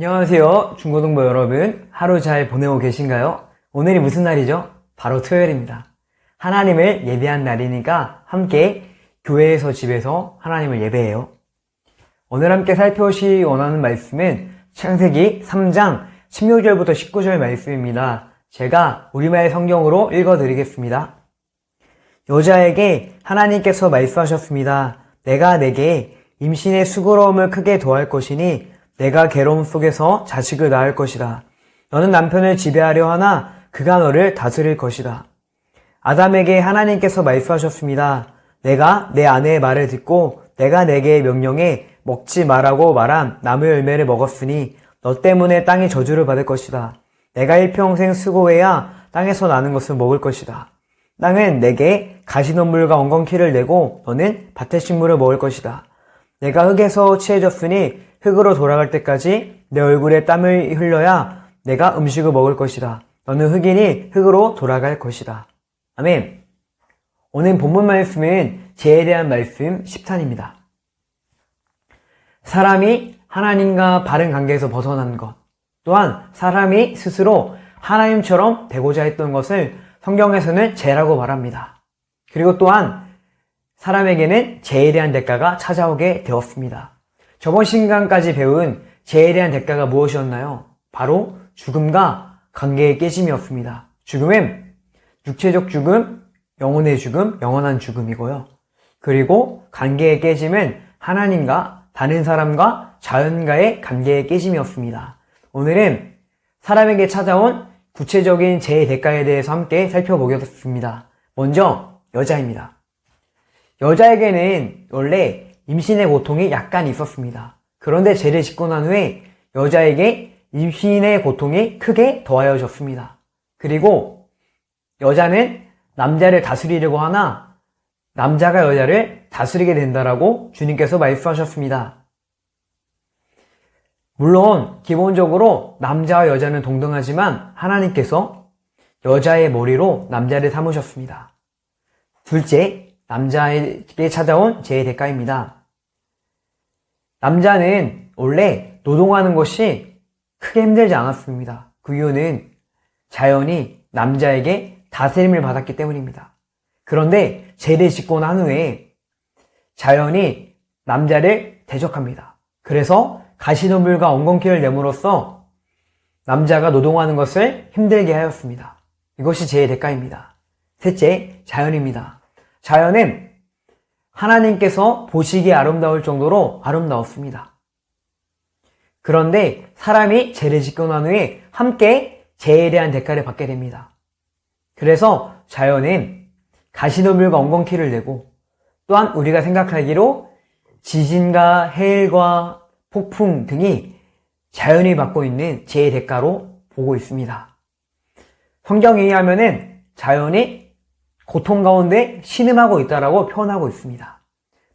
안녕하세요. 중고등부 여러분. 하루 잘 보내고 계신가요? 오늘이 무슨 날이죠? 바로 토요일입니다. 하나님을 예배한 날이니까 함께 교회에서 집에서 하나님을 예배해요. 오늘 함께 살펴보시 원하는 말씀은 창세기 3장 16절부터 19절 말씀입니다. 제가 우리말 성경으로 읽어드리겠습니다. 여자에게 하나님께서 말씀하셨습니다. 내가 내게 임신의 수고로움을 크게 더할 것이니 내가 괴로움 속에서 자식을 낳을 것이다. 너는 남편을 지배하려 하나 그가 너를 다스릴 것이다. 아담에게 하나님께서 말씀하셨습니다. 내가 내 아내의 말을 듣고 내가 내게 명령해 먹지 말라고 말한 나무의 열매를 먹었으니 너 때문에 땅이 저주를 받을 것이다. 내가 일평생 수고해야 땅에서 나는 것을 먹을 것이다. 땅은 내게 가시덤불과 엉겅퀴를 내고 너는 밭의 식물을 먹을 것이다. 내가 흙에서 취해졌으니 흙으로 돌아갈 때까지 내 얼굴에 땀을 흘려야 내가 음식을 먹을 것이다. 너는 흙이니 흙으로 돌아갈 것이다. 아멘. 오늘 본문 말씀은 죄에 대한 말씀 10탄입니다. 사람이 하나님과 바른 관계에서 벗어난 것, 또한 사람이 스스로 하나님처럼 되고자 했던 것을 성경에서는 죄라고 말합니다. 그리고 또한 사람에게는 죄에 대한 대가가 찾아오게 되었습니다. 저번 시간까지 배운 죄에 대한 대가가 무엇이었나요? 바로 죽음과 관계의 깨짐이었습니다. 죽음은 육체적 죽음, 영혼의 죽음, 영원한 죽음이고요. 그리고 관계의 깨짐은 하나님과 다른 사람과 자연과의 관계의 깨짐이었습니다. 오늘은 사람에게 찾아온 구체적인 죄의 대가에 대해서 함께 살펴보겠습니다. 먼저 여자입니다. 여자에게는 원래 임신의 고통이 약간 있었습니다. 그런데 죄를 짓고 난 후에 여자에게 임신의 고통이 크게 더하여졌습니다. 그리고 여자는 남자를 다스리려고 하나 남자가 여자를 다스리게 된다라고 주님께서 말씀하셨습니다. 물론 기본적으로 남자와 여자는 동등하지만 하나님께서 여자의 머리로 남자를 삼으셨습니다. 둘째, 남자에게 찾아온 죄의 대가입니다. 남자는 원래 노동하는 것이 크게 힘들지 않았습니다. 그 이유는 자연이 남자에게 다스림을 받았기 때문입니다. 그런데 죄를 짓고 난 후에 자연이 남자를 대적합니다. 그래서 가시덤불과 엉겅퀴를 내므로써 남자가 노동하는 것을 힘들게 하였습니다. 이것이 죄의 대가입니다. 셋째, 자연입니다. 자연은 하나님께서 보시기에 아름다울 정도로 아름다웠습니다. 그런데 사람이 죄를 짓고 난 후에 함께 죄에 대한 대가를 받게 됩니다. 그래서 자연은 가시덤불과 엉겅퀴를 내고 또한 우리가 생각하기로 지진과 해일과 폭풍 등이 자연이 받고 있는 죄의 대가로 보고 있습니다. 성경에 의하면은 자연이 고통 가운데 신음하고 있다라고 표현하고 있습니다.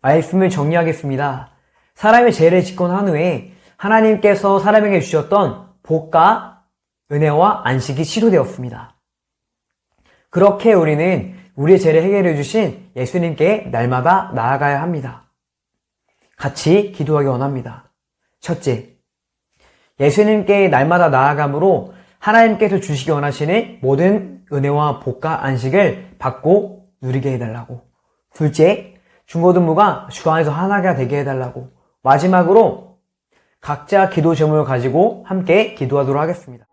말씀을 정리하겠습니다. 사람이 죄를 짓고 난 후에 하나님께서 사람에게 주셨던 복과 은혜와 안식이 취소되었습니다. 그렇게 우리는 우리의 죄를 해결해 주신 예수님께 날마다 나아가야 합니다. 같이 기도하기 원합니다. 첫째, 예수님께 날마다 나아감으로 하나님께서 주시기 원하시는 모든 은혜와 복과 안식을 받고 누리게 해달라고. 둘째, 중고등부가 주 안에서 하나가 되게 해달라고. 마지막으로 각자 기도 제목을 가지고 함께 기도하도록 하겠습니다.